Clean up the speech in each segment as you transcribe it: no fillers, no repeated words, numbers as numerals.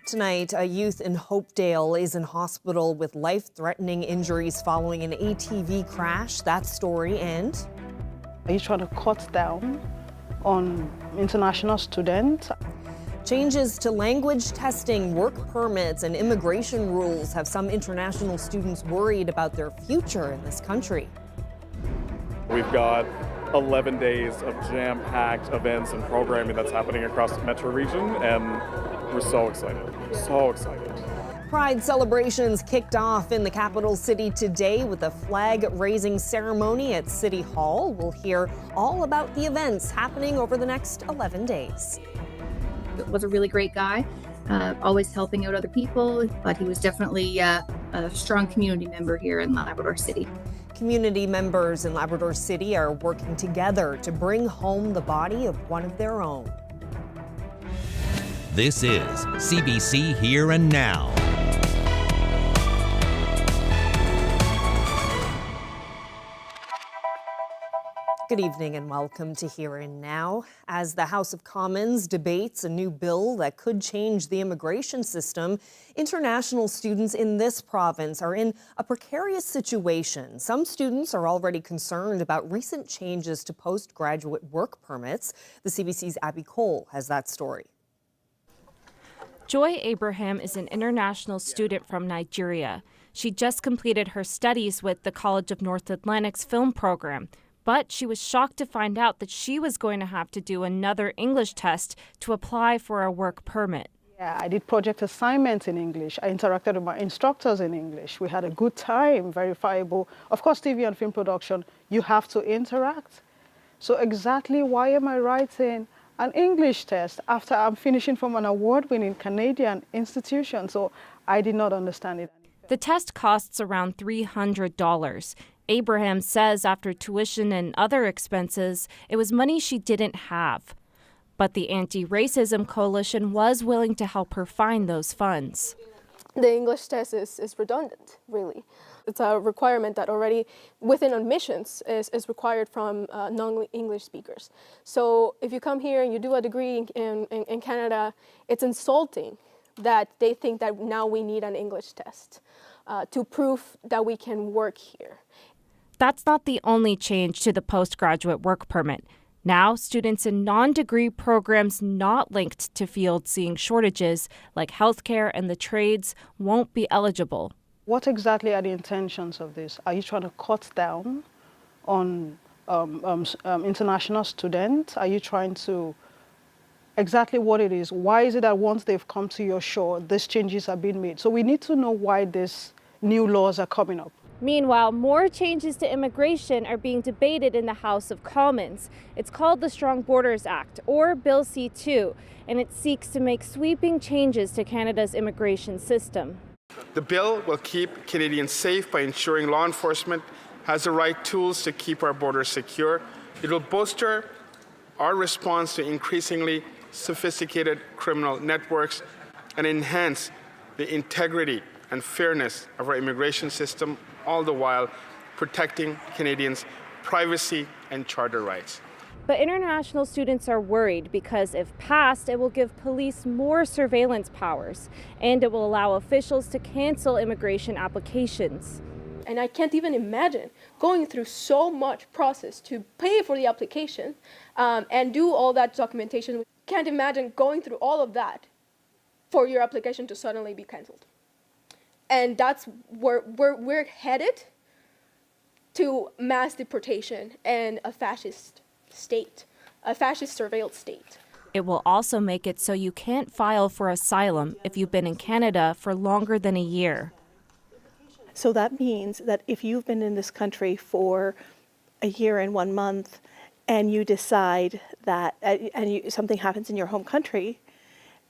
Tonight, a youth in Hopedale is in hospital with life-threatening injuries following an ATV crash. That story and... Are you trying to cut down on international students? Changes to language testing, work permits, and immigration rules have some international students worried about their future in this country. We've got 11 days of jam-packed events and programming that's happening across the metro region, and we're so excited, so excited. Pride celebrations kicked off in the capital city today with a flag-raising ceremony at City Hall. We'll hear all about the events happening over the next 11 days. Was a really great guy, always helping out other people, but he was definitely a strong community member here in Labrador City. Community members in Labrador City are working together to bring home the body of one of their own. This is CBC Here and Now. Good evening and welcome to Here and Now. As the House of Commons debates a new bill that could change the immigration system, international students in this province are in a precarious situation. Some students are already concerned about recent changes to postgraduate work permits. The CBC's Abby Cole has that story. Joy Abraham is an international student from Nigeria. She just completed her studies with the College of North Atlantic's film program. But she was shocked to find out that she was going to have to do another English test to apply for a work permit. Yeah, I did project assignments in English. I interacted with my instructors in English. We had a good time, verifiable. Of course, TV and film production, you have to interact. So exactly why am I writing an English test after I'm finishing from an award-winning Canadian institution? So I did not understand it. The test costs around $300. Abraham says after tuition and other expenses, it was money she didn't have. But the Anti-Racism Coalition was willing to help her find those funds. The English test is redundant, really. It's a requirement that already within admissions is required from non-English speakers. So if you come here and you do a degree in Canada, it's insulting that they think that now we need an English test to prove that we can work here. That's not the only change to the postgraduate work permit. Now, students in non-degree programs not linked to fields seeing shortages, like healthcare and the trades, won't be eligible. What exactly are the intentions of this? Are you trying to cut down on international students? Are you trying to... Exactly what it is? Why is it that once they've come to your shore, these changes are being made? So we need to know why these new laws are coming up. Meanwhile, more changes to immigration are being debated in the House of Commons. It's called the Strong Borders Act, or Bill C-2, and it seeks to make sweeping changes to Canada's immigration system. The bill will keep Canadians safe by ensuring law enforcement has the right tools to keep our borders secure. It will bolster our response to increasingly sophisticated criminal networks and enhance the integrity and fairness of our immigration system, all the while protecting Canadians' privacy and charter rights. But international students are worried because if passed, it will give police more surveillance powers, and it will allow officials to cancel immigration applications. And I can't even imagine going through so much process to pay for the application and do all that documentation. Can't imagine going through all of that for your application to suddenly be cancelled. And that's where we're headed, to mass deportation and a fascist state, a fascist surveilled state. It will also make it so you can't file for asylum if you've been in Canada for longer than a year. So that means that if you've been in this country for a year and 1 month and you decide that something happens in your home country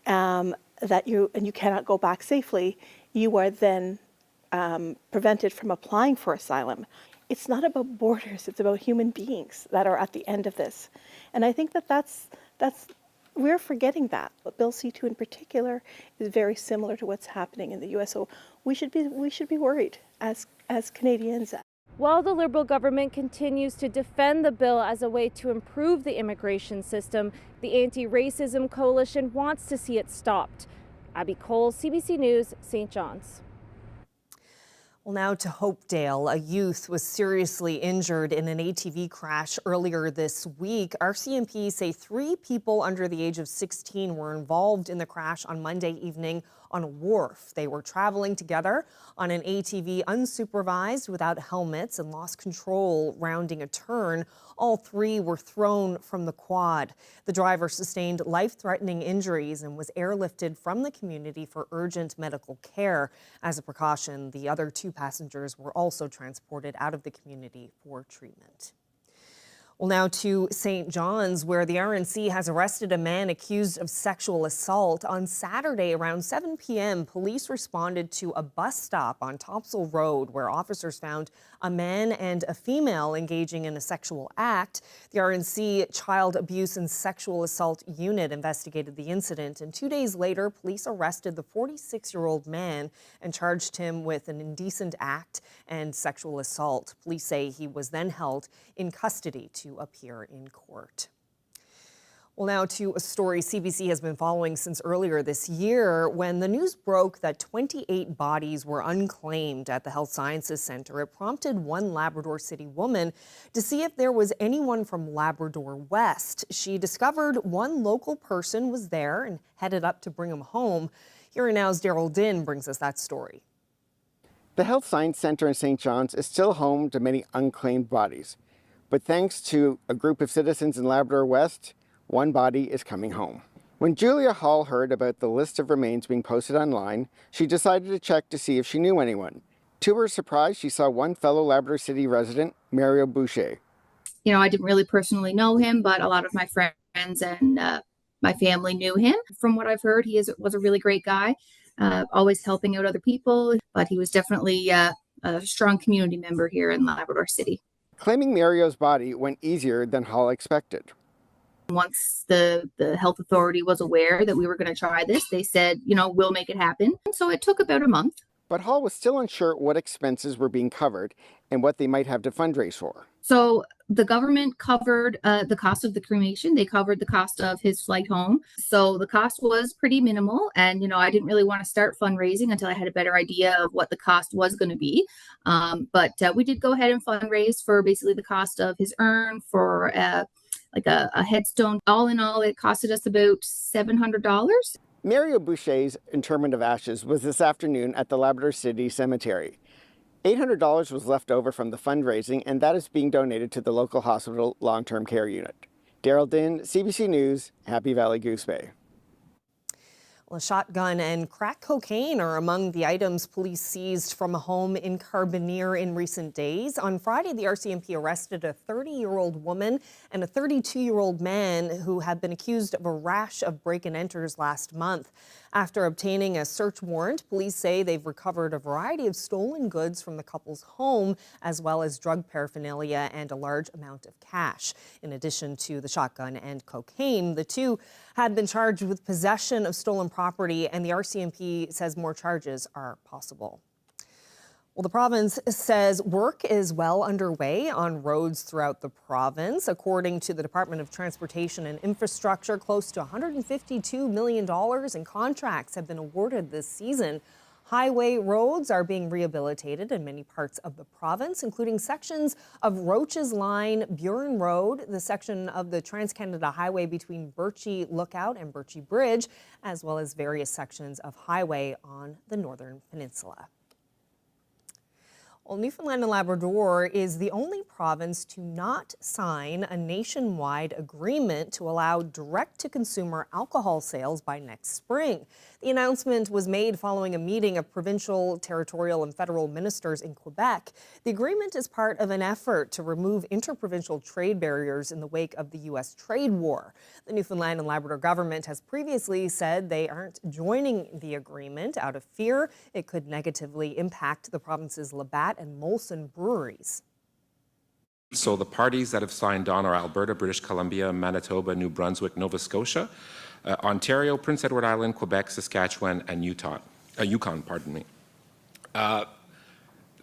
that you cannot go back safely, you are then prevented from applying for asylum. It's not about borders, it's about human beings that are at the end of this. And I think that's we're forgetting that. But Bill C-2 in particular is very similar to what's happening in the US. So we should be worried as Canadians. While the Liberal government continues to defend the bill as a way to improve the immigration system, the Anti-Racism Coalition wants to see it stopped. Abby Cole, CBC News, St. John's. Well, now to Hopedale. A youth was seriously injured in an ATV crash earlier this week. RCMP say 3 people under the age of 16 were involved in the crash on Monday evening on a wharf. They were traveling together on an ATV unsupervised without helmets and lost control rounding a turn. All 3 were thrown from the quad. The driver sustained life-threatening injuries and was airlifted from the community for urgent medical care. As a precaution, the other 2 passengers were also transported out of the community for treatment. Well, now to St. John's, where the RNC has arrested a man accused of sexual assault. On Saturday around 7 p.m., police responded to a bus stop on Topsail Road where officers found a man and a female engaging in a sexual act. The RNC Child Abuse and Sexual Assault Unit investigated the incident, and 2 days later, police arrested the 46-year-old man and charged him with an indecent act and sexual assault. Police say he was then held in custody to appear in court. Well, now to a story CBC has been following since earlier this year when the news broke that 28 bodies were unclaimed at the Health Sciences Centre. It prompted one Labrador City woman to see if there was anyone from Labrador West. She discovered one local person was there and headed up to bring him home. Here and Now's Daryl Din brings us that story. The Health Science Centre in St. John's is still home to many unclaimed bodies. But thanks to a group of citizens in Labrador West, one body is coming home. When Julia Hall heard about the list of remains being posted online, she decided to check to see if she knew anyone. To her surprise, she saw one fellow Labrador City resident, Mario Boucher. You know, I didn't really personally know him, but a lot of my friends and my family knew him. From what I've heard, he was a really great guy, always helping out other people, but he was definitely a strong community member here in Labrador City. Claiming Mario's body went easier than Hall expected. Once the health authority was aware that we were going to try this, they said, you know, we'll make it happen. And so it took about a month. But Hall was still unsure what expenses were being covered and what they might have to fundraise for. So the government covered the cost of the cremation. They covered the cost of his flight home. So the cost was pretty minimal. And, you know, I didn't really want to start fundraising until I had a better idea of what the cost was going to be. But we did go ahead and fundraise for basically the cost of his urn, for like a headstone. All in all, it costed us about $700. Mario Boucher's interment of ashes was this afternoon at the Labrador City Cemetery. $800 was left over from the fundraising, and that is being donated to the local hospital long-term care unit. Daryl Din, CBC News, Happy Valley Goose Bay. Well, a shotgun and crack cocaine are among the items police seized from a home in Carbonear in recent days. On Friday, the RCMP arrested a 30-year-old woman and a 32-year-old man who had been accused of a rash of break-and-enters last month. After obtaining a search warrant, police say they've recovered a variety of stolen goods from the couple's home, as well as drug paraphernalia and a large amount of cash. In addition to the shotgun and cocaine, the two had been charged with possession of stolen property, and the RCMP says more charges are possible. Well, the province says work is well underway on roads throughout the province. According to the Department of Transportation and Infrastructure, close to $152 million in contracts have been awarded this season. Highway roads are being rehabilitated in many parts of the province, including sections of Roaches Line, Buren Road, the section of the Trans-Canada Highway between Birchie Lookout and Birchie Bridge, as well as various sections of highway on the Northern Peninsula. Well, Newfoundland and Labrador is the only province to not sign a nationwide agreement to allow direct-to-consumer alcohol sales by next spring. The announcement was made following a meeting of provincial, territorial, and federal ministers in Quebec. The agreement is part of an effort to remove interprovincial trade barriers in the wake of the U.S. trade war. The Newfoundland and Labrador government has previously said they aren't joining the agreement out of fear it could negatively impact the province's Labatt and Molson breweries. So the parties that have signed on are Alberta, British Columbia, Manitoba, New Brunswick, Nova Scotia, Ontario, Prince Edward Island, Quebec, Saskatchewan, and Yukon.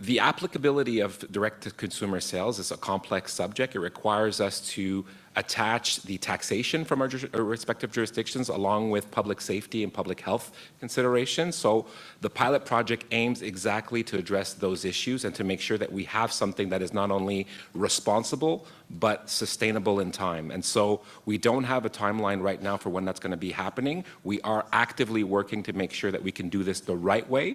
The applicability of direct-to-consumer sales is a complex subject. It requires us to attach the taxation from our respective jurisdictions along with public safety and public health considerations. So the pilot project aims exactly to address those issues and to make sure that we have something that is not only responsible but sustainable in time. And so we don't have a timeline right now for when that's going to be happening. We are actively working to make sure that we can do this the right way.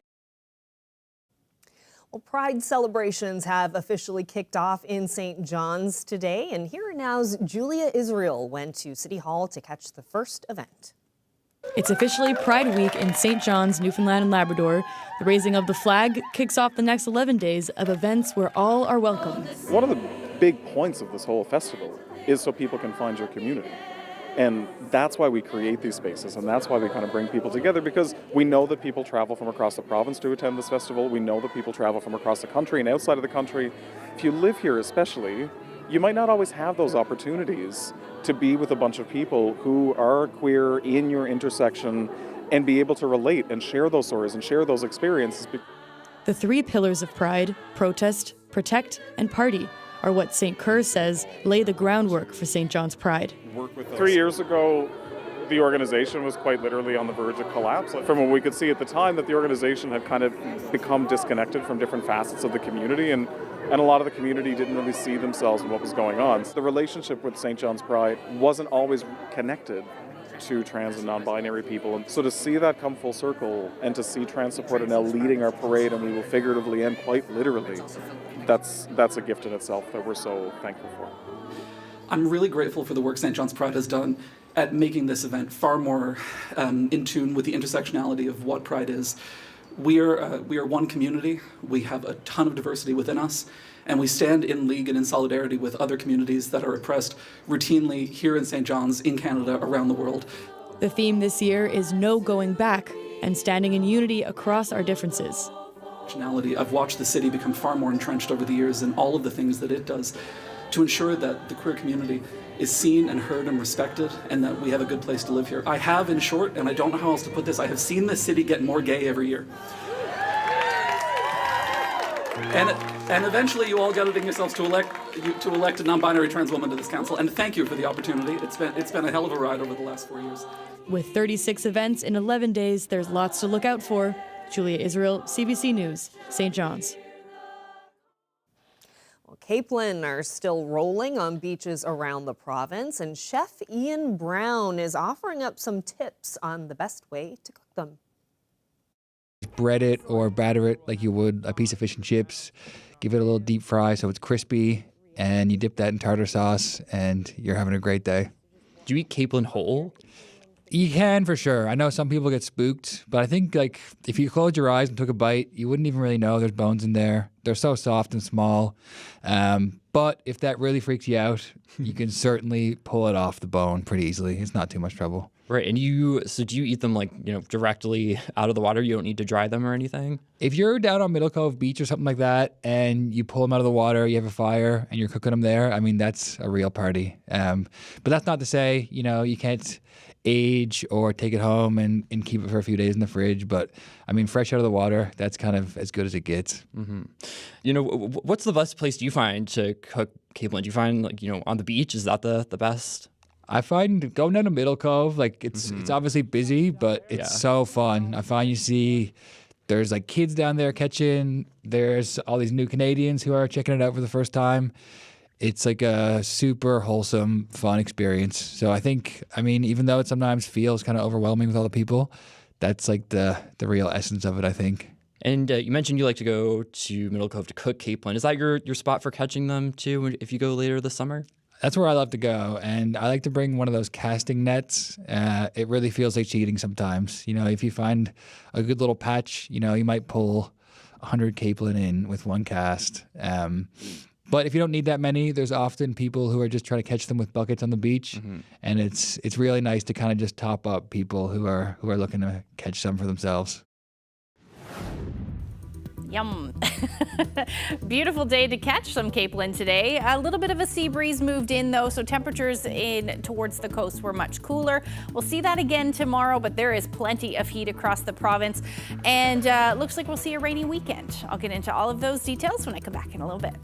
Well, Pride celebrations have officially kicked off in St. John's today, and Here and Now's Julia Israel went to City Hall to catch the first event. It's officially Pride Week in St. John's, Newfoundland and Labrador. The raising of the flag kicks off the next 11 days of events where all are welcome. One of the big points of this whole festival is so people can find your community. And that's why we create these spaces, and that's why we kind of bring people together, because we know that people travel from across the province to attend this festival. We know that people travel from across the country and outside of the country. If you live here especially, you might not always have those opportunities to be with a bunch of people who are queer in your intersection and be able to relate and share those stories and share those experiences. The 3 pillars of Pride, protest, protect, and party, are what St. Kerr says lay the groundwork for St. John's Pride. 3 years ago, the organization was quite literally on the verge of collapse. From what we could see at the time, that the organization had kind of become disconnected from different facets of the community, and a lot of the community didn't really see themselves in what was going on. So the relationship with St. John's Pride wasn't always connected to trans and non-binary people. And so to see that come full circle and to see Trans Supported now leading our parade, and we will figuratively and quite literally, that's a gift in itself that we're so thankful for. I'm really grateful for the work St. John's Pride has done at making this event far more in tune with the intersectionality of what Pride is. We are one community. We have a ton of diversity within us, and we stand in league and in solidarity with other communities that are oppressed routinely here in St. John's, in Canada, around the world. The theme this year is no going back and standing in unity across our differences. I've watched the city become far more entrenched over the years in all of the things that it does to ensure that the queer community is seen and heard and respected, and that we have a good place to live here. I have, in short, and I don't know how else to put this, I have seen the city get more gay every year. And eventually you all get it in yourselves to elect a non-binary trans woman to this council, and thank you for the opportunity. It's been a hell of a ride over the last 4 years. With 36 events in 11 days, there's lots to look out for. Julia Israel, CBC News, St. John's. Well, capelin are still rolling on beaches around the province, and Chef Ian Brown is offering up some tips on the best way to cook them. Bread it or batter it like you would a piece of fish and chips. Give it a little deep fry so it's crispy, and you dip that in tartar sauce, and you're having a great day. Do you eat capelin whole? You can, for sure. I know some people get spooked, but I think like if you closed your eyes and took a bite, you wouldn't even really know there's bones in there. They're so soft and small. But if that really freaks you out, you can certainly pull it off the bone pretty easily. It's not too much trouble. Right, and so do you eat them like, directly out of the water? You don't need to dry them or anything? If you're down on Middle Cove Beach or something like that, and you pull them out of the water, you have a fire, and you're cooking them there, I mean, that's a real party. But that's not to say, you can't age or take it home and keep it for a few days in the fridge. But, I mean, fresh out of the water, that's kind of as good as it gets. Mm-hmm. What's the best place do you find to cook capelin? Do you find, on the beach? Is that the best? I find going down to Middle Cove, it's obviously busy, but it's so fun. I find there's kids down there catching. There's all these new Canadians who are checking it out for the first time. It's a super wholesome, fun experience. So I think, even though it sometimes feels kind of overwhelming with all the people, that's the real essence of it, I think. And you mentioned you like to go to Middle Cove to cook capelin. Is that your spot for catching them too if you go later this summer? That's where I love to go, and I like to bring one of those casting nets. It really feels like cheating sometimes. If you find a good little patch, you might pull 100 capelin in with one cast. But if you don't need that many, there's often people who are just trying to catch them with buckets on the beach, and it's really nice to kind of just top up people who are looking to catch some for themselves. Yum. Beautiful day to catch some capelin today. A little bit of a sea breeze moved in though, so temperatures in towards the coast were much cooler. We'll see that again tomorrow, but there is plenty of heat across the province, and looks like we'll see a rainy weekend. I'll get into all of those details when I come back in a little bit.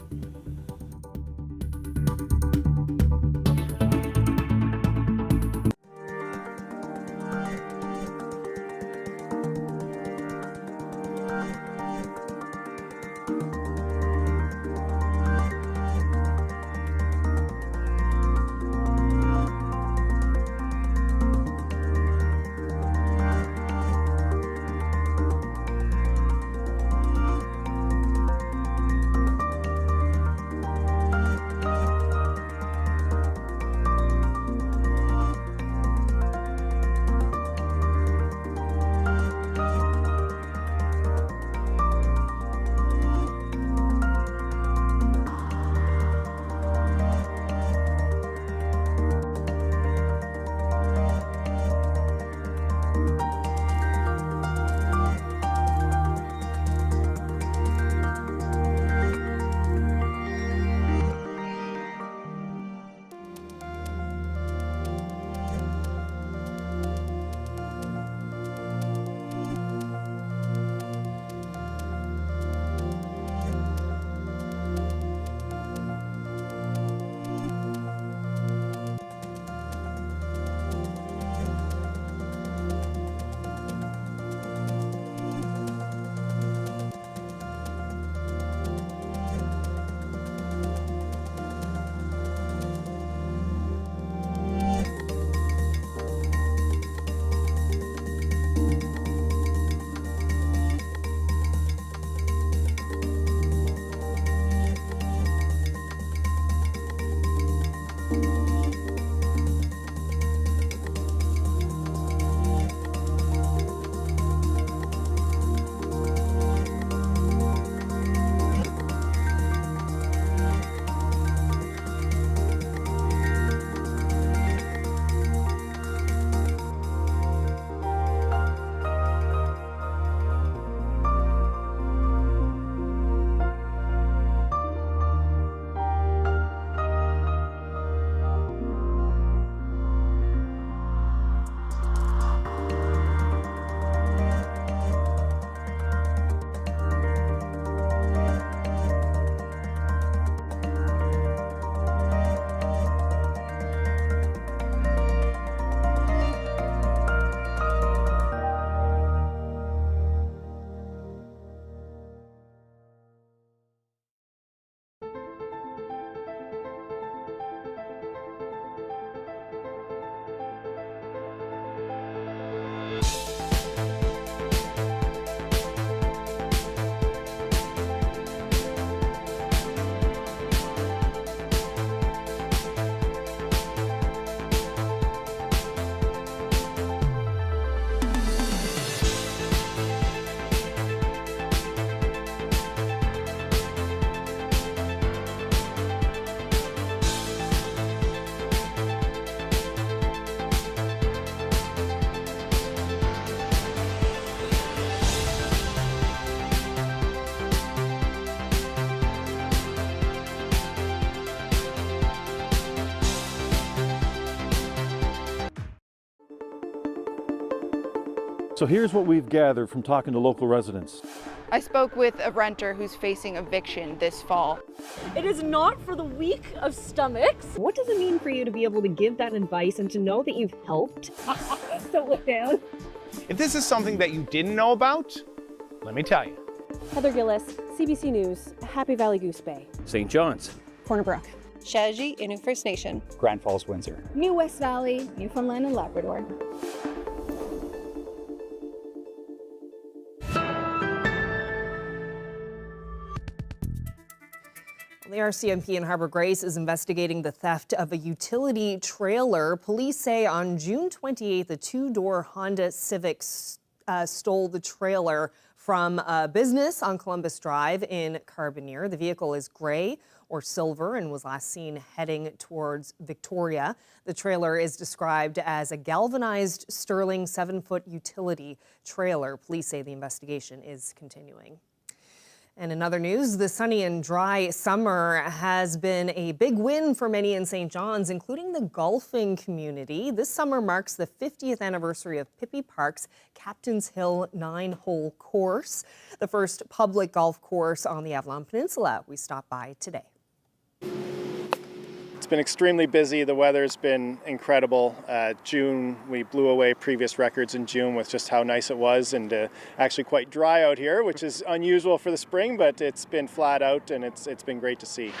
So here's what we've gathered from talking to local residents. I spoke with a renter who's facing eviction this fall. It is not for the weak of stomachs. What does it mean for you to be able to give that advice and to know that you've helped? Don't look down. If this is something that you didn't know about, let me tell you. Heather Gillis, CBC News, Happy Valley Goose Bay. St. John's. Corner Brook. Shaji, Innu First Nation. Grand Falls, Windsor. New West Valley, Newfoundland and Labrador. The RCMP in Harbour Grace is investigating the theft of a utility trailer. Police say on June 28th, a two-door Honda Civic stole the trailer from a business on Columbus Drive in Carbonear. The vehicle is gray or silver and was last seen heading towards Victoria. The trailer is described as a galvanized Sterling 7-foot utility trailer. Police say the investigation is continuing. And in other news, the sunny and dry summer has been a big win for many in St. John's, including the golfing community. This summer marks the 50th anniversary of Pippi Park's Captain's Hill 9-hole course, the first public golf course on the Avalon Peninsula. We stopped by today. It's been extremely busy. The weather's been incredible. June, we blew away previous records in June with just how nice it was, and actually quite dry out here, which is unusual for the spring, but it's been flat out and it's been great to see.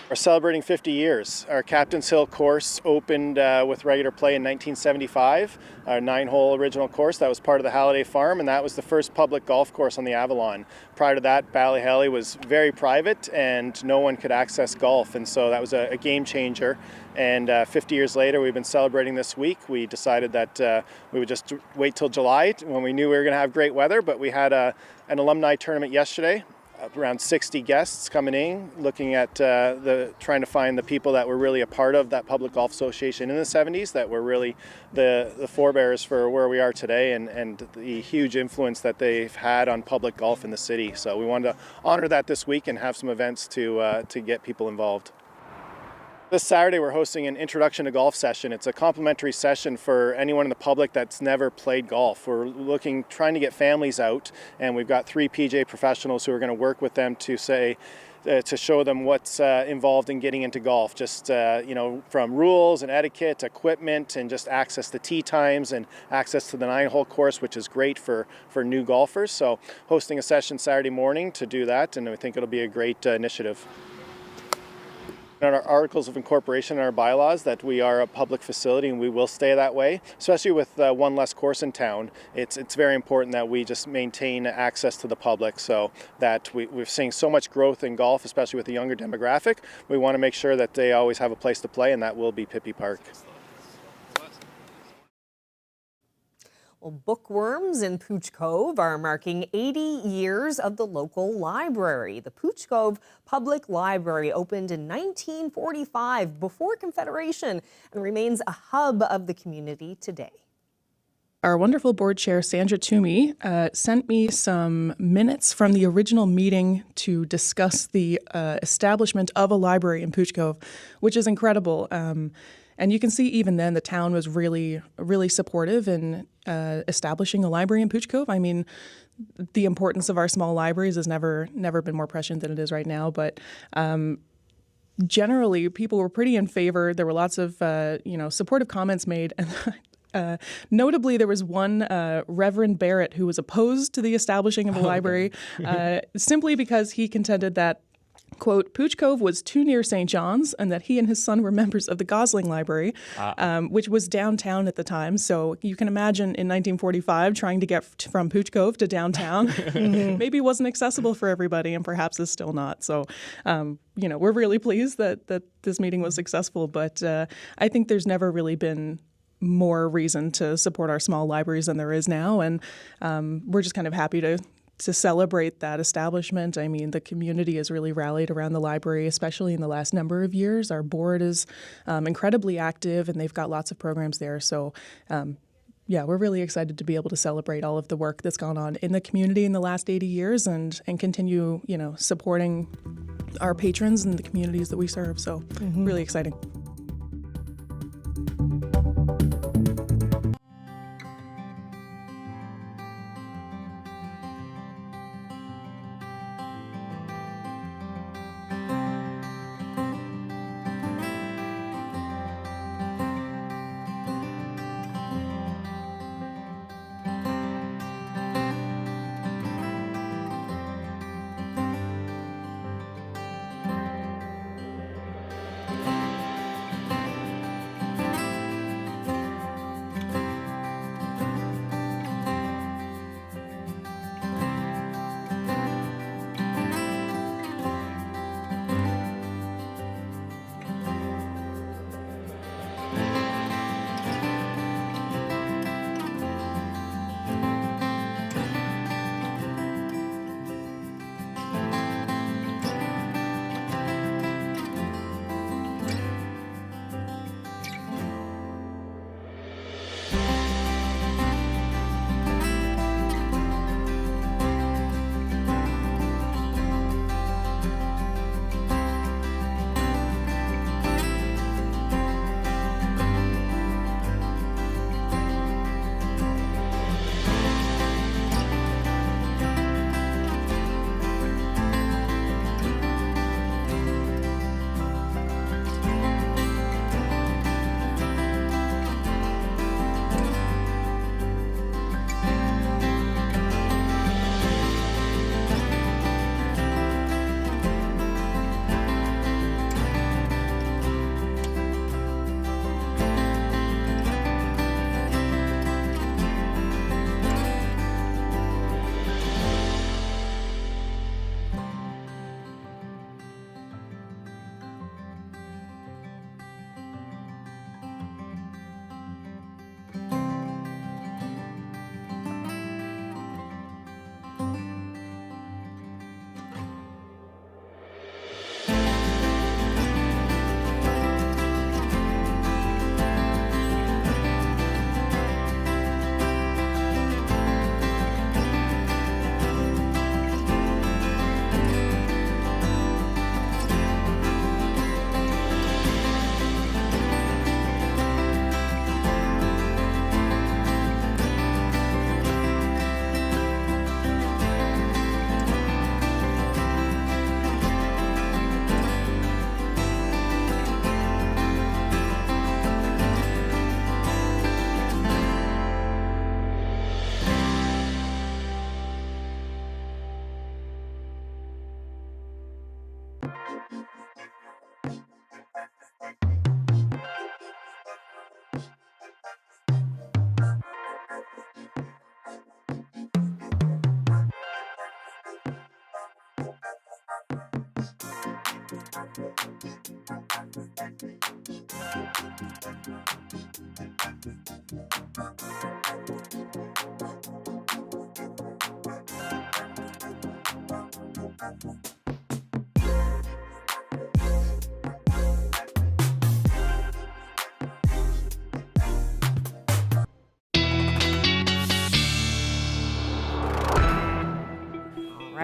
We're celebrating 50 years. Our Captain's Hill course opened with regular play in 1975, our 9-hole original course. That was part of the Halliday Farm, and that was the first public golf course on the Avalon. Prior to that, Ballyhelly was very private and no one could access golf, and so that was a game changer. And 50 years later, we've been celebrating this week. We decided that we would just wait till July when we knew we were going to have great weather, but we had an alumni tournament yesterday. Around 60 guests coming in, looking at trying to find the people that were really a part of that public golf association in the 70s, that were really the forebearers for where we are today, and the huge influence that they've had on public golf in the city. So we wanted to honor that this week and have some events to get people involved. This Saturday we're hosting an introduction to golf session. It's a complimentary session for anyone in the public that's never played golf. We're trying to get families out, and we've got 3 PJ professionals who are going to work with them to show them what's involved in getting into golf. Just from rules and etiquette, equipment, and just access to tee times and access to the 9-hole course, which is great for new golfers. So hosting a session Saturday morning to do that, and I think it'll be a great initiative. In our articles of incorporation in our bylaws that we are a public facility and we will stay that way, especially with one less course in town. It's very important that we just maintain access to the public, so that we're seeing so much growth in golf, especially with the younger demographic. We want to make sure that they always have a place to play, and that will be Pippi Park. Well, bookworms in Pooch Cove are marking 80 years of the local library. The Pooch Cove Public Library opened in 1945, before Confederation, and remains a hub of the community today. Our wonderful board chair, Sandra Toomey, sent me some minutes from the original meeting to discuss the establishment of a library in Pooch Cove, which is incredible. And you can see even then the town was really, really supportive in establishing a library in Pooch Cove. I mean, the importance of our small libraries has never been more prescient than it is right now. But generally, people were pretty in favor. There were lots of supportive comments made. And notably, there was one Reverend Barrett who was opposed to the establishing of a library simply because he contended that, quote, Pooch Cove was too near St. John's, and that he and his son were members of the Gosling Library, which was downtown at the time. So you can imagine in 1945 trying to get from Pooch Cove to downtown maybe wasn't accessible for everybody, and perhaps is still not. So, we're really pleased that this meeting was successful, but I think there's never really been more reason to support our small libraries than there is now, and we're just kind of happy to celebrate that establishment. I mean, the community has really rallied around the library, especially in the last number of years. Our board is incredibly active, and they've got lots of programs there. So, we're really excited to be able to celebrate all of the work that's gone on in the community in the last 80 years and continue, supporting our patrons and the communities that we serve. So, really exciting. All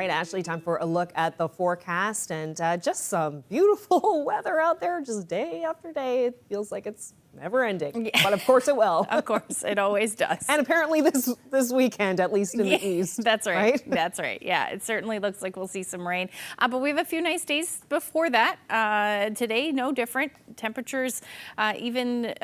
right, Ashley, time for a look at the forecast and just some beautiful weather out there, just day after day. It feels like it's never ending, but of course it will. Of course, it always does. And apparently this weekend, at least in the east. That's right. That's right. Yeah, it certainly looks like we'll see some rain. But we have a few nice days before that. Today, no different. Temperatures, even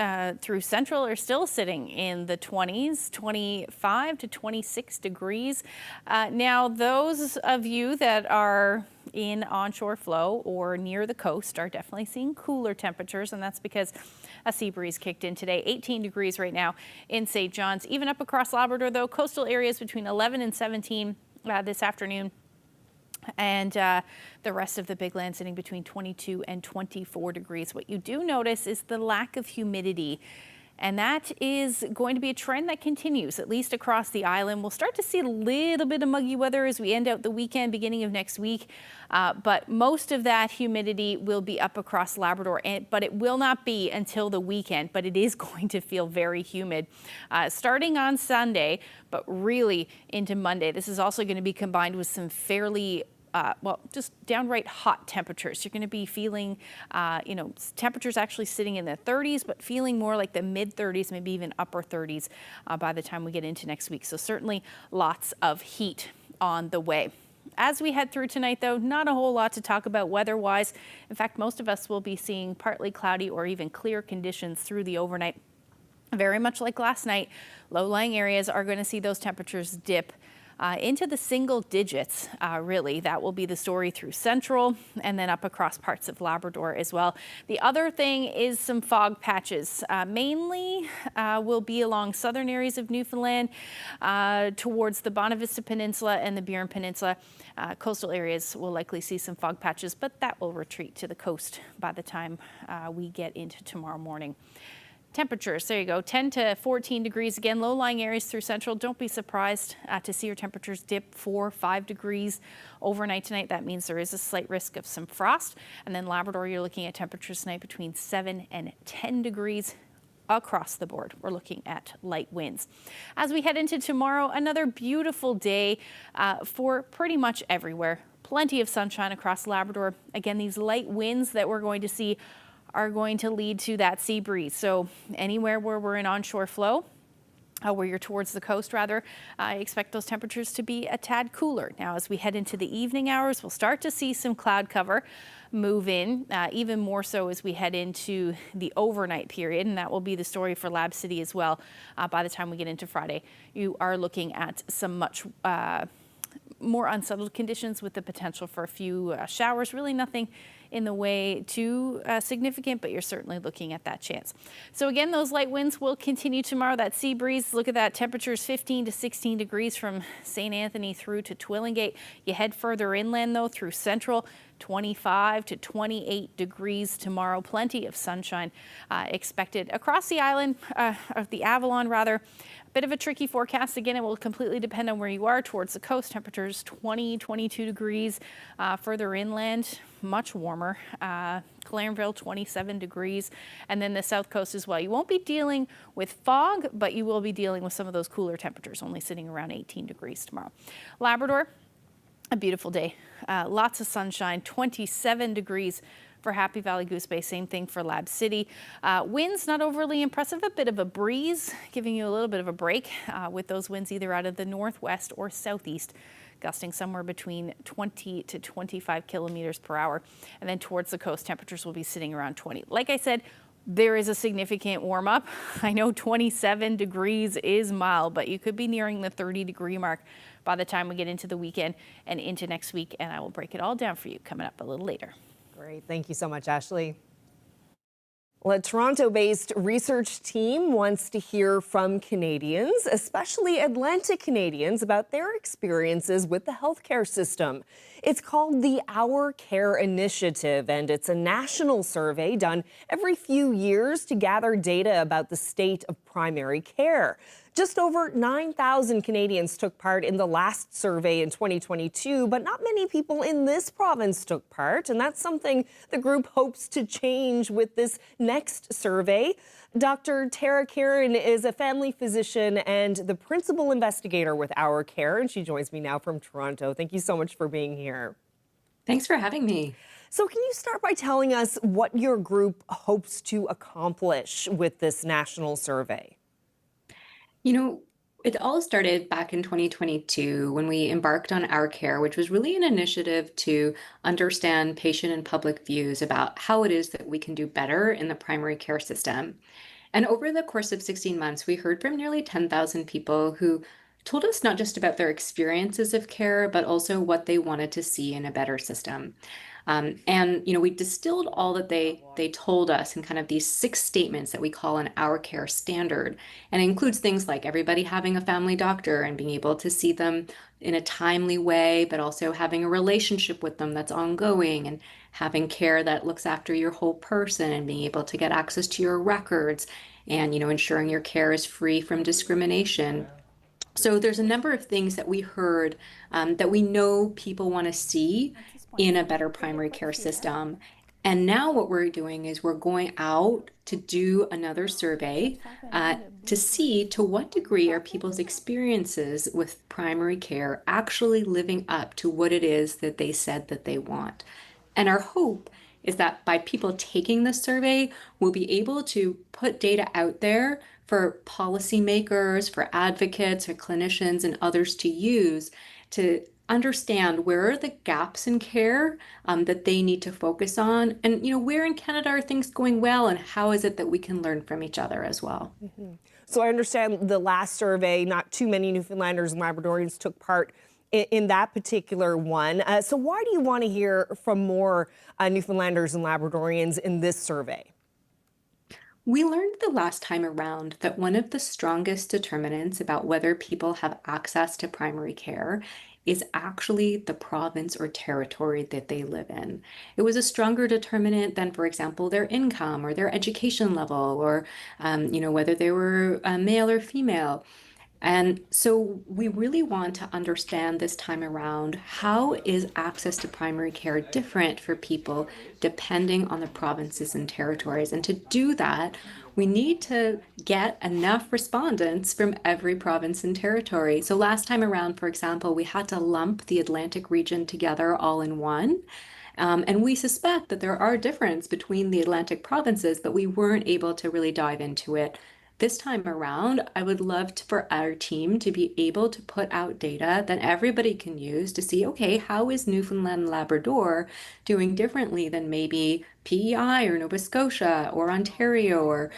through central, are still sitting in the 20s, 25 to 26 degrees. Now, those of you that are in onshore flow or near the coast are definitely seeing cooler temperatures, and that's because a sea breeze kicked in today. 18 degrees right now in St. John's. Even up across Labrador, though, coastal areas between 11 and 17 this afternoon. And the rest of the big land sitting between 22 and 24 degrees. What you do notice is the lack of humidity. And that is going to be a trend that continues, at least across the island. We'll start to see a little bit of muggy weather as we end out the weekend, beginning of next week. But most of that humidity will be up across Labrador, but it will not be until the weekend. But it is going to feel very humid starting on Sunday, but really into Monday. This is also going to be combined with some fairly just downright hot temperatures. You're going to be feeling, temperatures actually sitting in the 30s, but feeling more like the mid 30s, maybe even upper 30s by the time we get into next week. So certainly lots of heat on the way. As we head through tonight, though, not a whole lot to talk about weather-wise. In fact, most of us will be seeing partly cloudy or even clear conditions through the overnight. Very much like last night, low-lying areas are going to see those temperatures dip into the single digits, really. That will be the story through central and then up across parts of Labrador as well. The other thing is some fog patches. Mainly will be along southern areas of Newfoundland towards the Bonavista Peninsula and the Burin Peninsula. Coastal areas will likely see some fog patches, but that will retreat to the coast by the time we get into tomorrow morning. Temperatures, there you go, 10 to 14 degrees. Again, low-lying areas through central. Don't be surprised to see your temperatures dip 4 or 5 degrees overnight tonight. That means there is a slight risk of some frost. And then Labrador, you're looking at temperatures tonight between 7 and 10 degrees. Across the board, we're looking at light winds. As we head into tomorrow, another beautiful day for pretty much everywhere. Plenty of sunshine across Labrador. Again, these light winds that we're going to see are going to lead to that sea breeze. So anywhere where we're in onshore flow, where you're towards the coast rather, I expect those temperatures to be a tad cooler. Now, as we head into the evening hours, we'll start to see some cloud cover move in, even more so as we head into the overnight period, and that will be the story for Lab City as well. By the time we get into Friday, you are looking at some much more unsettled conditions with the potential for a few showers. Really nothing in the way too significant, but you're certainly looking at that chance. So again, those light winds will continue tomorrow. That sea breeze, look at that, temperatures 15 to 16 degrees from St. Anthony through to Twillingate. You head further inland though through central, 25 to 28 degrees tomorrow. Plenty of sunshine expected across the island, of the Avalon rather. Bit of a tricky forecast. Again, it will completely depend on where you are. Towards the coast, temperatures 20, 22 degrees. Further inland, much warmer. Clarenville, 27 degrees. And then the south coast as well. You won't be dealing with fog, but you will be dealing with some of those cooler temperatures, only sitting around 18 degrees tomorrow. Labrador, a beautiful day. Lots of sunshine, 27 degrees for Happy Valley Goose Bay. Same thing for Lab City. Winds not overly impressive, a bit of a breeze, giving you a little bit of a break with those winds either out of the northwest or southeast, gusting somewhere between 20 to 25 kilometers per hour. And then towards the coast, temperatures will be sitting around 20. Like I said, there is a significant warm up. I know 27 degrees is mild, but you could be nearing the 30-degree mark by the time we get into the weekend and into next week. And I will break it all down for you coming up a little later. Great. Thank you so much, Ashley. Well, a Toronto-based research team wants to hear from Canadians, especially Atlantic Canadians, about their experiences with the healthcare system. It's called the Our Care Initiative, and it's a national survey done every few years to gather data about the state of primary care. Just over 9,000 Canadians took part in the last survey in 2022, but not many people in this province took part, and that's something the group hopes to change with this next survey. Dr. Tara Kieran is a family physician and the principal investigator with Our Care, and she joins me now from Toronto. Thank you so much for being here. Thanks for having me. So can you start by telling us what your group hopes to accomplish with this national survey? You know, it all started back in 2022 when we embarked on Our Care, which was really an initiative to understand patient and public views about how it is that we can do better in the primary care system. And over the course of 16 months, we heard from nearly 10,000 people who told us not just about their experiences of care, but also what they wanted to see in a better system. We distilled all that they told us in kind of these 6 statements that we call an Our Care standard. And it includes things like everybody having a family doctor and being able to see them in a timely way, but also having a relationship with them that's ongoing, and having care that looks after your whole person, and being able to get access to your records, and, ensuring your care is free from discrimination. So there's a number of things that we heard that we know people want to see in a better primary care system. And now what we're doing is we're going out to do another survey to see to what degree are people's experiences with primary care actually living up to what it is that they said that they want. And our hope is that by people taking this survey, we'll be able to put data out there for policymakers, for advocates, for clinicians, and others to use to understand where are the gaps in care that they need to focus on, and where in Canada are things going well, and how is it that we can learn from each other as well. Mm-hmm. So I understand the last survey, not too many Newfoundlanders and Labradorians took part in that particular one. So why do you want to hear from more Newfoundlanders and Labradorians in this survey? We learned the last time around that one of the strongest determinants about whether people have access to primary care is actually the province or territory that they live in. It was a stronger determinant than, for example, their income or their education level, or whether they were male or female. And so we really want to understand this time around, how is access to primary care different for people depending on the provinces and territories? And to do that, we need to get enough respondents from every province and territory. So last time around, for example, we had to lump the Atlantic region together all in one. And we suspect that there are differences between the Atlantic provinces, but we weren't able to really dive into it. This time around, I would love for our team to be able to put out data that everybody can use to see, okay, how is Newfoundland and Labrador doing differently than maybe PEI or Nova Scotia or Ontario or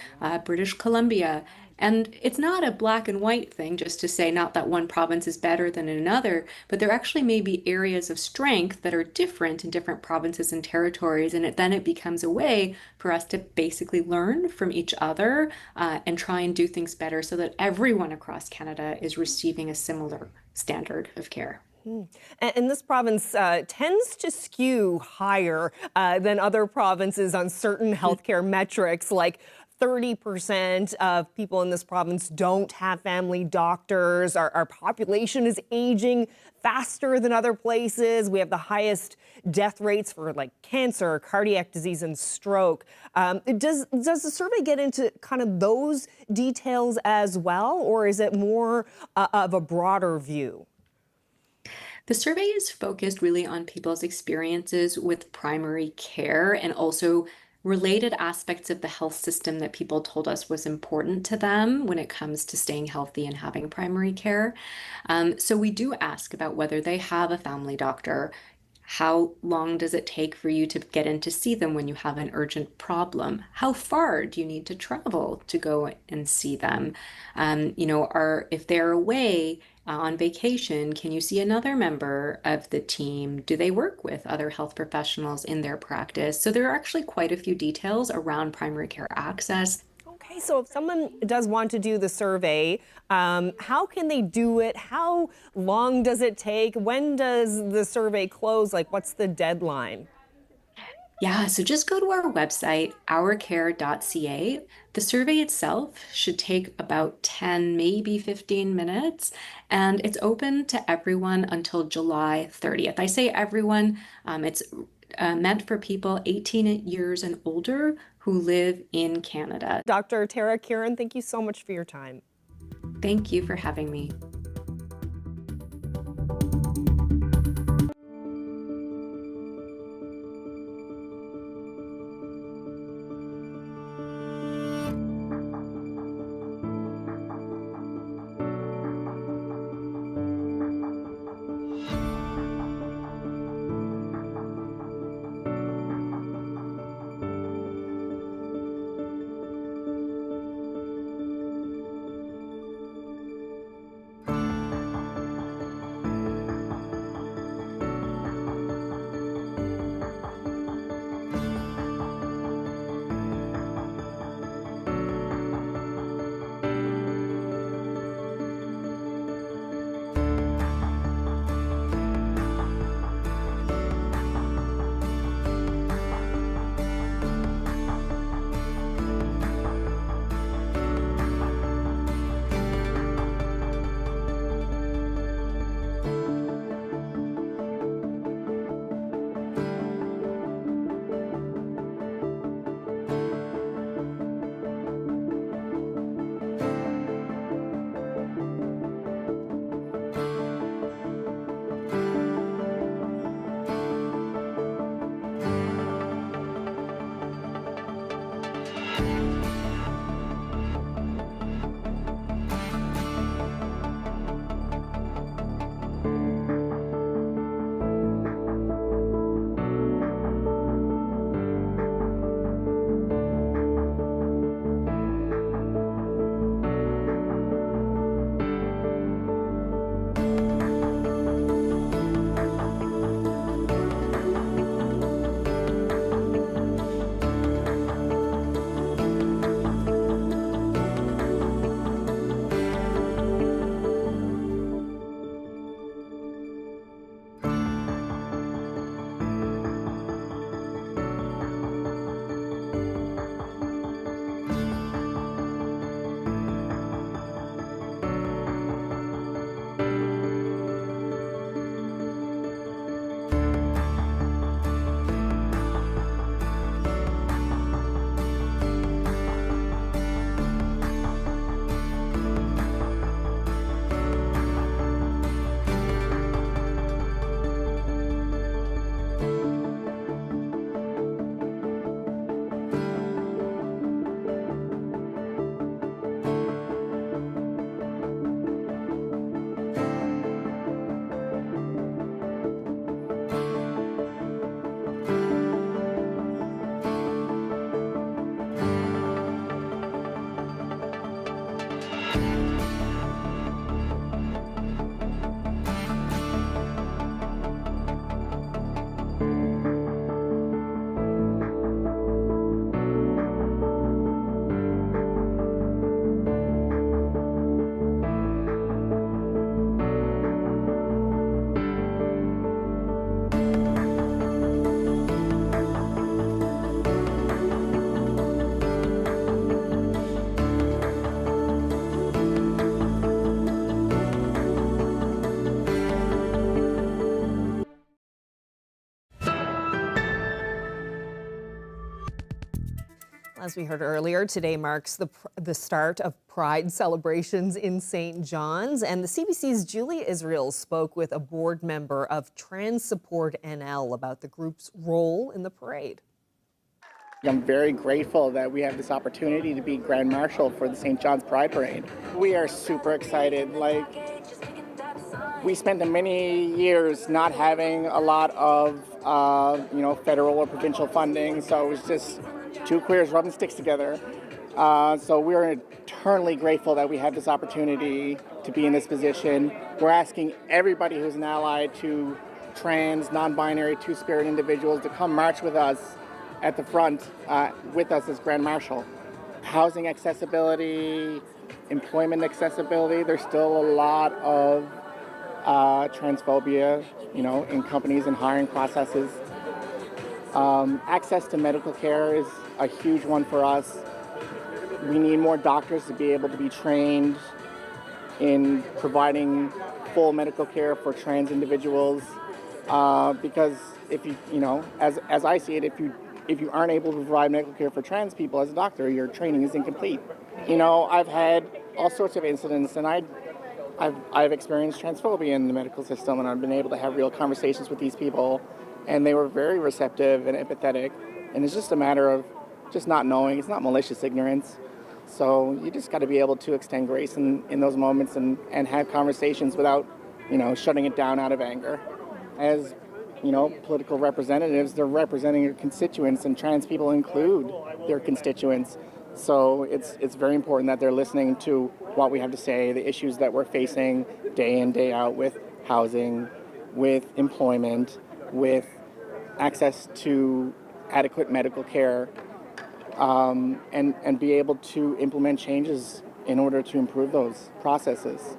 British Columbia? And it's not a black and white thing just to say not that one province is better than another, but there actually may be areas of strength that are different in different provinces and territories, and then it becomes a way for us to basically learn from each other and try and do things better so that everyone across Canada is receiving a similar standard of care. And this province tends to skew higher than other provinces on certain healthcare metrics, like 30% of people in this province don't have family doctors. Our population is aging faster than other places. We have the highest death rates for like cancer, cardiac disease, and stroke. Does the survey get into kind of those details as well, or is it more of a broader view? The survey is focused really on people's experiences with primary care and also related aspects of the health system that people told us was important to them when it comes to staying healthy and having primary care. So we do ask about whether they have a family doctor, How long does it take for you to get in to see them when you have an urgent problem? How far do you need to travel to go and see them? If they're away on vacation, can you see another member of the team? Do they work with other health professionals in their practice? So there are actually quite a few details around primary care access. Okay, so if someone does want to do the survey, how can they do it? How long does it take? When does the survey close? Like, what's the deadline? Yeah, so just go to our website, ourcare.ca. The survey itself should take about 10, maybe 15 minutes, and it's open to everyone until July 30th. I say everyone, it's meant for people 18 years and older who live in Canada. Dr. Tara Kieran, thank you so much for your time. Thank you for having me. As we heard earlier, today marks the start of Pride celebrations in St. John's, and the CBC's Julia Israel spoke with a board member of Trans Support NL about the group's role in the parade. I'm very grateful that we have this opportunity to be Grand Marshal for the St. John's Pride Parade. We are super excited. We spent many years not having a lot of, federal or provincial funding, so it was just two queers rubbing sticks together. So we're eternally grateful that we have this opportunity to be in this position. We're asking everybody who's an ally to trans, non-binary, two-spirit individuals to come march with us at the front with us as Grand Marshal. Housing accessibility, employment accessibility, there's still a lot of transphobia, in companies and hiring processes. Access to medical care is a huge one for us. We need more doctors to be able to be trained in providing full medical care for trans individuals. Because if as I see it, if you aren't able to provide medical care for trans people as a doctor, your training is incomplete. I've had all sorts of incidents, and I've experienced transphobia in the medical system, and I've been able to have real conversations with these people, and they were very receptive and empathetic. And it's just a matter of just not knowing. It's not malicious ignorance. So you just got to be able to extend grace in those moments and have conversations without, shutting it down out of anger. As, political representatives, they're representing your constituents, and trans people include their constituents. So it's very important that they're listening to what we have to say, the issues that we're facing day in, day out with housing, with employment, with access to adequate medical care, and be able to implement changes in order to improve those processes.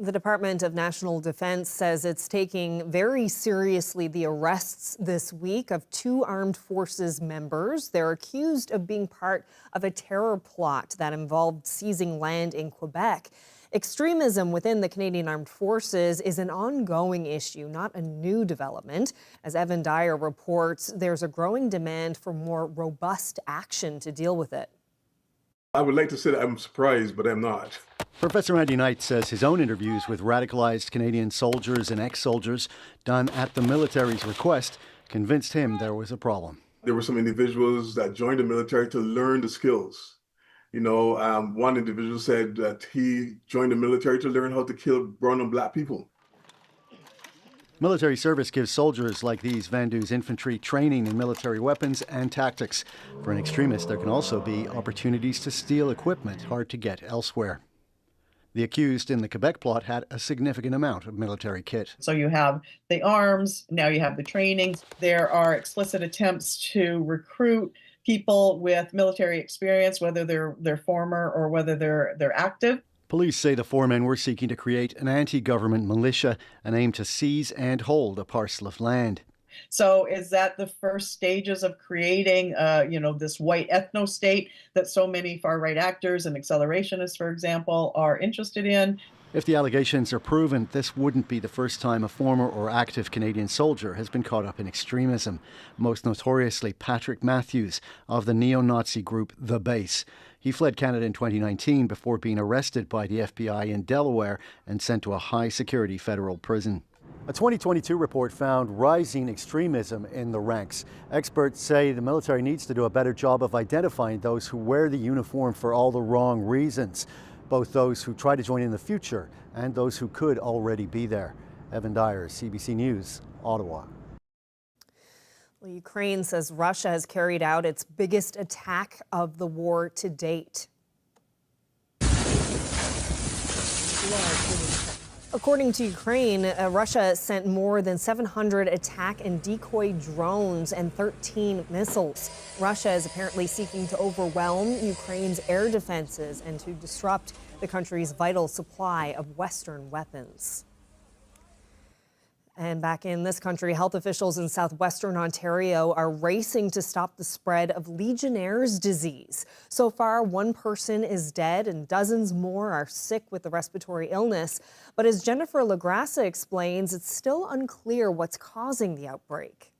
The Department of National Defense says it's taking very seriously the arrests this week of 2 armed forces members. They're accused of being part of a terror plot that involved seizing land in Quebec. Extremism within the Canadian Armed Forces is an ongoing issue, not a new development. As Evan Dyer reports, there's a growing demand for more robust action to deal with it. I would like to say that I'm surprised, but I'm not. Professor Andy Knight says his own interviews with radicalized Canadian soldiers and ex-soldiers done at the military's request convinced him there was a problem. There were some individuals that joined the military to learn the skills. One individual said that he joined the military to learn how to kill brown and black people. Military service gives soldiers like these Vandus infantry training in military weapons and tactics. For an extremist, there can also be opportunities to steal equipment hard to get elsewhere. The accused in the Quebec plot had a significant amount of military kit. So you have the arms, now you have the training. There are explicit attempts to recruit people with military experience, whether they're former or whether they're active. Police say the 4 men were seeking to create an anti-government militia and aim to seize and hold a parcel of land. So is that the first stages of creating, this white ethno-state that so many far-right actors and accelerationists, for example, are interested in? If the allegations are proven, this wouldn't be the first time a former or active Canadian soldier has been caught up in extremism. Most notoriously, Patrick Matthews of the neo-Nazi group The Base. He fled Canada in 2019 before being arrested by the FBI in Delaware and sent to a high-security federal prison. A 2022 report found rising extremism in the ranks. Experts say the military needs to do a better job of identifying those who wear the uniform for all the wrong reasons, both those who try to join in the future and those who could already be there. Evan Dyer, CBC News, Ottawa. Well, Ukraine says Russia has carried out its biggest attack of the war to date. According to Ukraine, Russia sent more than 700 attack and decoy drones and 13 missiles. Russia is apparently seeking to overwhelm Ukraine's air defenses and to disrupt the country's vital supply of Western weapons. And back in this country, health officials in southwestern Ontario are racing to stop the spread of Legionnaire's disease. So far, 1 person is dead and dozens more are sick with the respiratory illness. But as Jennifer LaGrassa explains, it's still unclear what's causing the outbreak.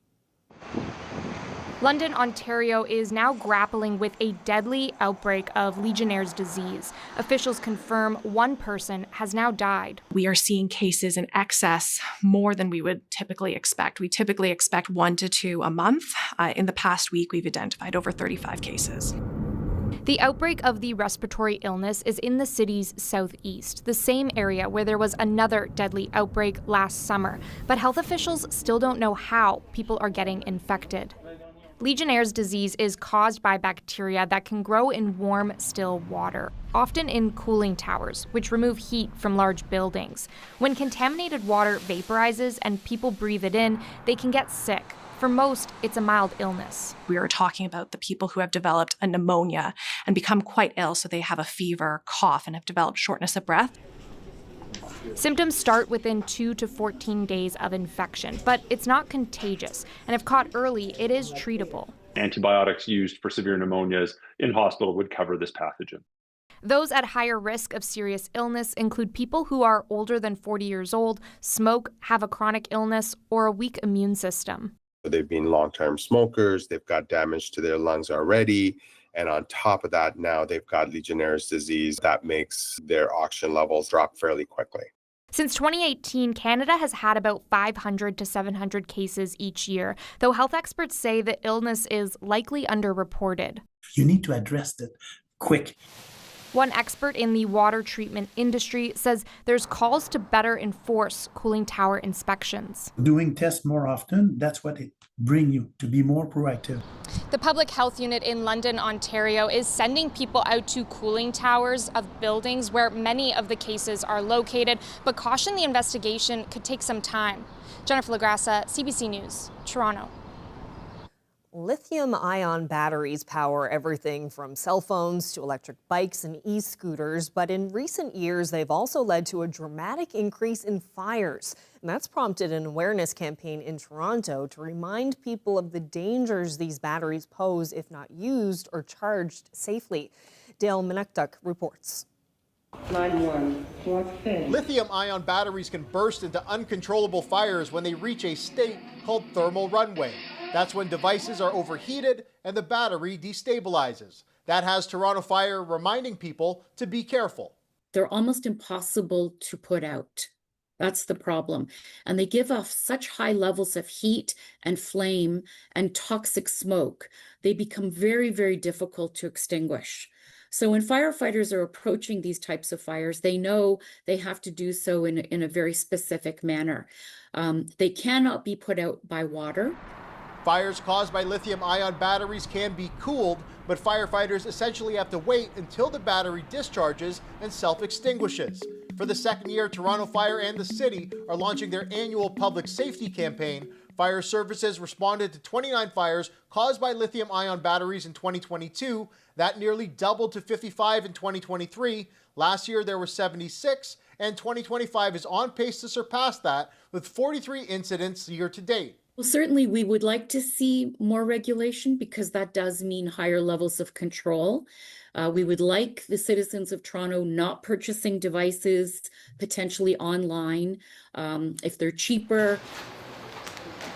London, Ontario is now grappling with a deadly outbreak of Legionnaire's disease. Officials confirm one person has now died. We are seeing cases in excess more than we would typically expect. We typically expect 1 to 2 a month. In the past week, we've identified over 35 cases. The outbreak of the respiratory illness is in the city's southeast, the same area where there was another deadly outbreak last summer. But health officials still don't know how people are getting infected. Legionnaire's disease is caused by bacteria that can grow in warm, still water, often in cooling towers, which remove heat from large buildings. When contaminated water vaporizes and people breathe it in, they can get sick. For most, it's a mild illness. We are talking about the people who have developed a pneumonia and become quite ill, so they have a fever, cough, and have developed shortness of breath. Symptoms start within 2 to 14 days of infection, but it's not contagious, and if caught early, it is treatable. Antibiotics used for severe pneumonias in hospital would cover this pathogen. Those at higher risk of serious illness include people who are older than 40 years old, smoke, have a chronic illness, or a weak immune system. They've been long-term smokers, they've got damage to their lungs already, and on top of that, now they've got Legionnaire's disease that makes their oxygen levels drop fairly quickly. Since 2018, Canada has had about 500 to 700 cases each year, though health experts say the illness is likely underreported. You need to address it quick. One expert in the water treatment industry says there's calls to better enforce cooling tower inspections. Doing tests more often, that's what it brings you, to be more proactive. The public health unit in London, Ontario is sending people out to cooling towers of buildings where many of the cases are located, but caution the investigation could take some time. Jennifer Lagrassa, CBC News, Toronto. Lithium-ion batteries power everything from cell phones to electric bikes and e-scooters, but in recent years, they've also led to a dramatic increase in fires. And that's prompted an awareness campaign in Toronto to remind people of the dangers these batteries pose if not used or charged safely. Dale Minuktuk reports. 9-1, lithium-ion batteries can burst into uncontrollable fires when they reach a state called thermal runaway. That's when devices are overheated and the battery destabilizes. That has Toronto Fire reminding people to be careful. They're almost impossible to put out. That's the problem. And they give off such high levels of heat and flame and toxic smoke. They become very, very difficult to extinguish. So when firefighters are approaching these types of fires, they know they have to do so in a very specific manner. They cannot be put out by water. Fires caused by lithium-ion batteries can be cooled, but firefighters essentially have to wait until the battery discharges and self-extinguishes. For the second year, Toronto Fire and the city are launching their annual public safety campaign. Fire services responded to 29 fires caused by lithium-ion batteries in 2022. That nearly doubled to 55 in 2023. Last year, there were 76, and 2025 is on pace to surpass that with 43 incidents year to date. Well, certainly we would like to see more regulation because that does mean higher levels of control. We would like the citizens of Toronto not purchasing devices potentially online if they're cheaper.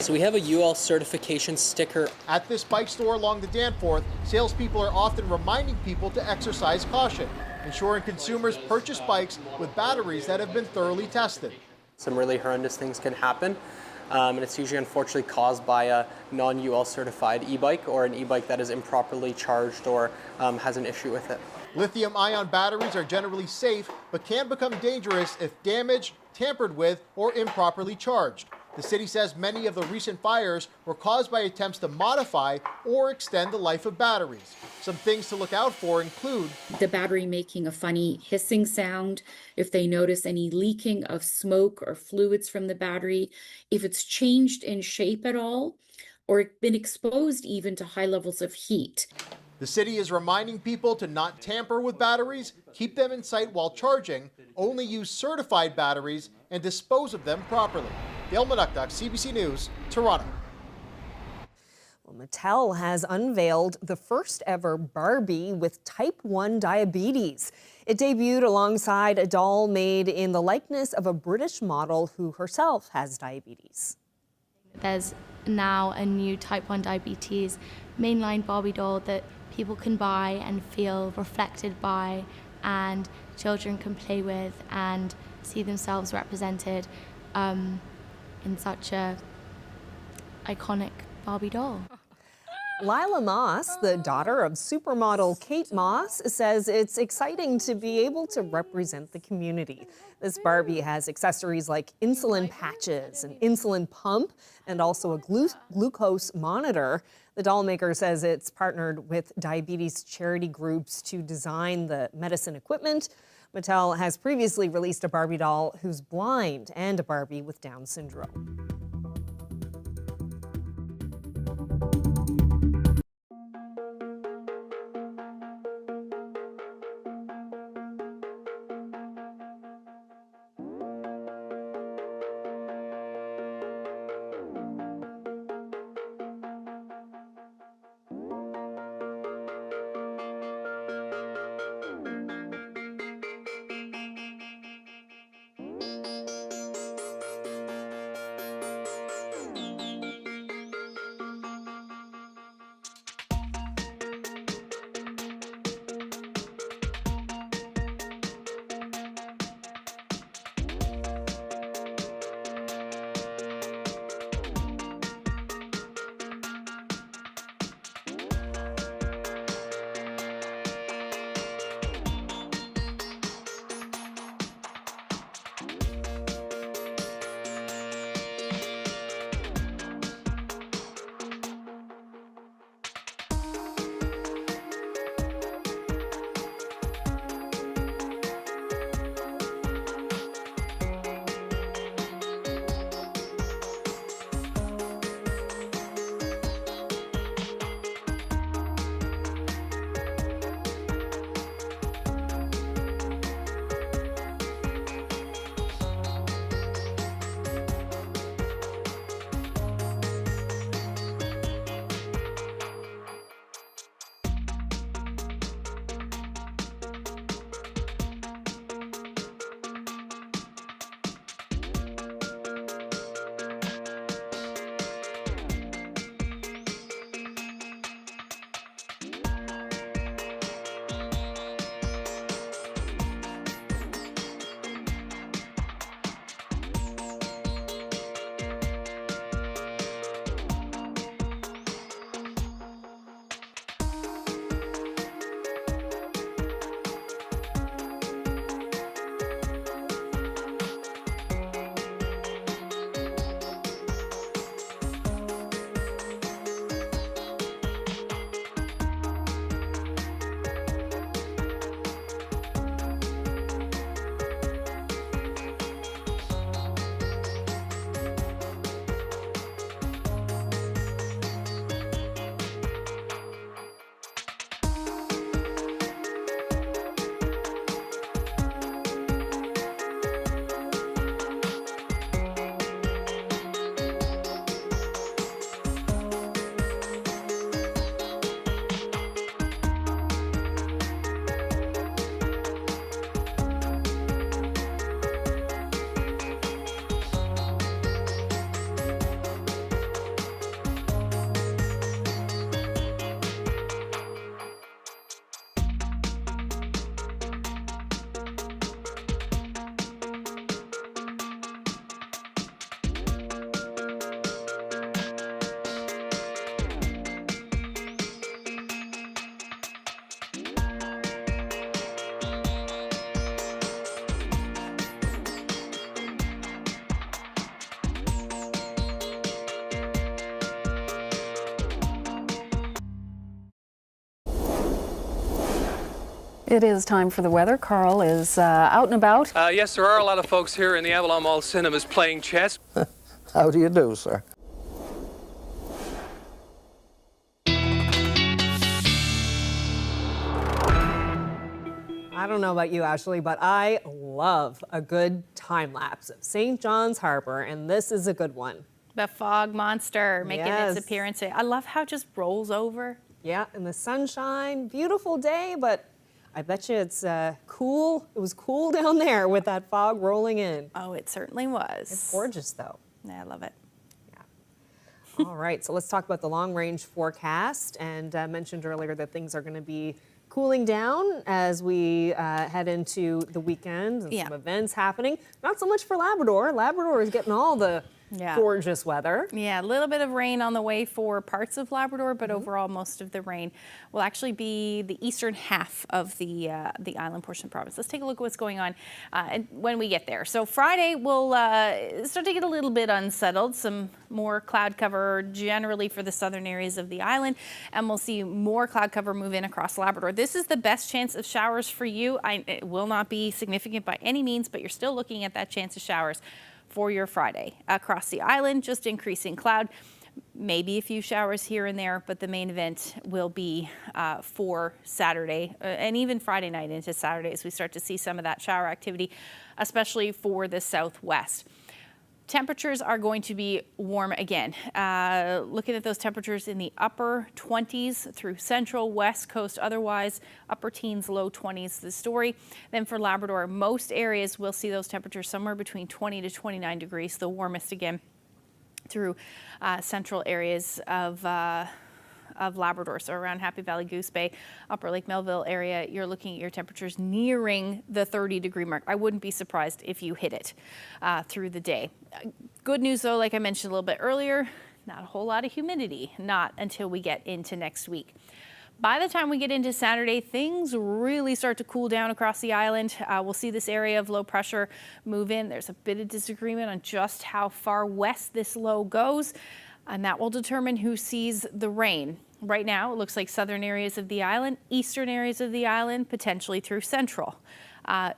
So we have a UL certification sticker. At this bike store along the Danforth, salespeople are often reminding people to exercise caution, ensuring consumers purchase bikes with batteries that have been thoroughly tested. Some really horrendous things can happen. And it's usually unfortunately caused by a non-UL certified e-bike or an e-bike that is improperly charged or has an issue with it. Lithium-ion batteries are generally safe, but can become dangerous if damaged, tampered with, or improperly charged. The city says many of the recent fires were caused by attempts to modify or extend the life of batteries. Some things to look out for include the battery making a funny hissing sound, if they notice any leaking of smoke or fluids from the battery, if it's changed in shape at all, or been exposed even to high levels of heat. The city is reminding people to not tamper with batteries, keep them in sight while charging, only use certified batteries, and dispose of them properly. Dale Minuktuk, CBC News, Toronto. Well, Mattel has unveiled the first ever Barbie with type 1 diabetes. It debuted alongside a doll made in the likeness of a British model who herself has diabetes. There's now a new type 1 diabetes mainline Barbie doll that people can buy and feel reflected by, and children can play with and see themselves represented in such a iconic Barbie doll. Lila Moss, the daughter of supermodel Kate Moss, says it's exciting to be able to represent the community. This Barbie has accessories like insulin patches, an insulin pump, and also a glucose monitor. The doll maker says it's partnered with diabetes charity groups to design the medicine equipment. Mattel has previously released a Barbie doll who's blind and a Barbie with Down syndrome. It is time for the weather. Carl is out and about. Yes, there are a lot of folks here in the Avalon Mall cinemas playing chess. How do you do, sir? I don't know about you, Ashley, but I love a good time lapse of St. John's Harbor, and this is a good one. The fog monster making Yes. its appearance. I love how it just rolls over. Yeah, in the sunshine, beautiful day, but I bet you it's cool. It was cool down there with that fog rolling in. Oh, it certainly was. It's gorgeous, though. Yeah, I love it. All right, so let's talk about the long-range forecast. And mentioned earlier that things are going to be cooling down as we head into the weekend and some events happening. Not so much for Labrador. Labrador is getting all the gorgeous weather. Yeah, a little bit of rain on the way for parts of Labrador, but overall most of the rain will actually be the eastern half of the island portion of the province. Let's take a look at what's going on when we get there. So Friday we'll start to get a little bit unsettled, some more cloud cover generally for the southern areas of the island, and we'll see more cloud cover move in across Labrador. This is the best chance of showers for you. It will not be significant by any means, but you're still looking at that chance of showers for your Friday. Across the island, just increasing cloud, maybe a few showers here and there, but the main event will be for Saturday and even Friday night into Saturday as we start to see some of that shower activity, especially for the southwest. Temperatures are going to be warm again. Looking at those temperatures in the upper 20s through central, west coast, otherwise upper teens, low 20s, the story. Then for Labrador, most areas will see those temperatures somewhere between 20 to 29 degrees, the warmest again through central areas of Labrador. So around Happy Valley, Goose Bay, Upper Lake Melville area, you're looking at your temperatures nearing the 30-degree mark. I wouldn't be surprised if you hit it through the day. Good news though, like I mentioned a little bit earlier, not a whole lot of humidity, not until we get into next week. By the time we get into Saturday, things really start to cool down across the island. We'll see this area of low pressure move in. There's a bit of disagreement on just how far west this low goes, and that will determine who sees the rain. Right now, it looks like southern areas of the island, eastern areas of the island, potentially through central.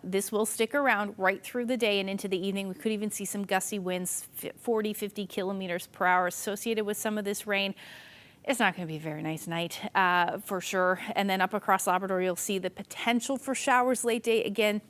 This will stick around right through the day and into the evening. We could even see some gusty winds, 40, 50 kilometers per hour associated with some of this rain. It's not going to be a very nice night for sure. And then up across Labrador, you'll see the potential for showers late day. Again,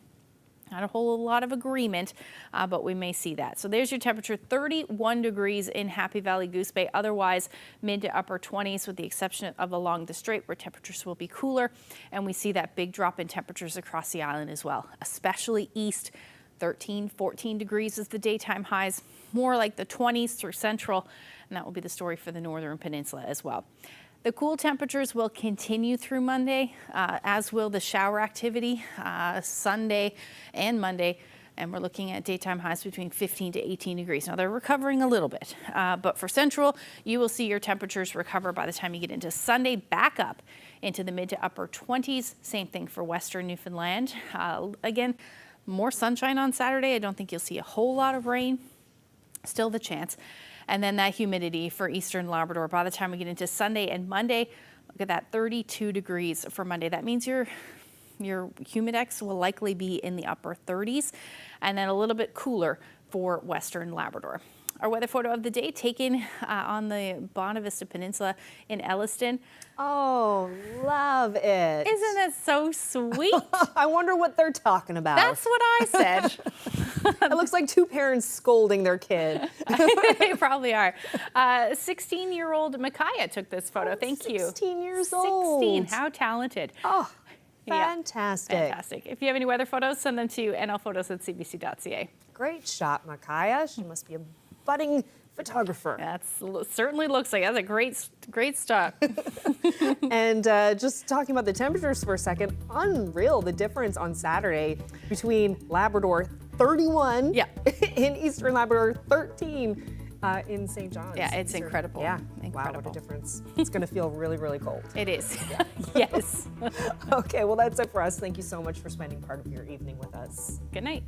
not a whole lot of agreement, but we may see that. So there's your temperature, 31 degrees in Happy Valley, Goose Bay. Otherwise, mid to upper 20s with the exception of along the strait where temperatures will be cooler. And we see that big drop in temperatures across the island as well, especially east. 13, 14 degrees is the daytime highs, more like the 20s through central. And that will be the story for the northern peninsula as well. The cool temperatures will continue through Monday, as will the shower activity Sunday and Monday. And we're looking at daytime highs between 15 to 18 degrees. Now they're recovering a little bit, but for central, you will see your temperatures recover by the time you get into Sunday, back up into the mid to upper 20s. Same thing for western Newfoundland. Again, more sunshine on Saturday. I don't think you'll see a whole lot of rain, still the chance. And then that humidity for eastern Labrador. By the time we get into Sunday and Monday, look at that 32 degrees for Monday. That means your humidex will likely be in the upper 30s, and then a little bit cooler for western Labrador. Our weather photo of the day taken on the Bonavista Peninsula in Elliston. Oh, love it. Isn't that so sweet? I wonder what they're talking about. That's what I said. It looks like two parents scolding their kid. They probably are. 16-year-old Micaiah took this photo. Thank you. 16 years old. 16. How talented. Oh, fantastic. Yeah, fantastic. If you have any weather photos, send them to nlphotos@cbc.ca. Great shot, Micaiah. She must be a budding photographer. That's certainly looks like that's a great start. And just talking about the temperatures for a second, unreal the difference on Saturday between Labrador 31 in eastern Labrador, 13 in St. John's. Yeah, it's incredible. Yeah, incredible. Wow, what a difference. It's going to feel really, really cold. It is. Yes. Okay, well, that's it for us. Thank you so much for spending part of your evening with us. Good night.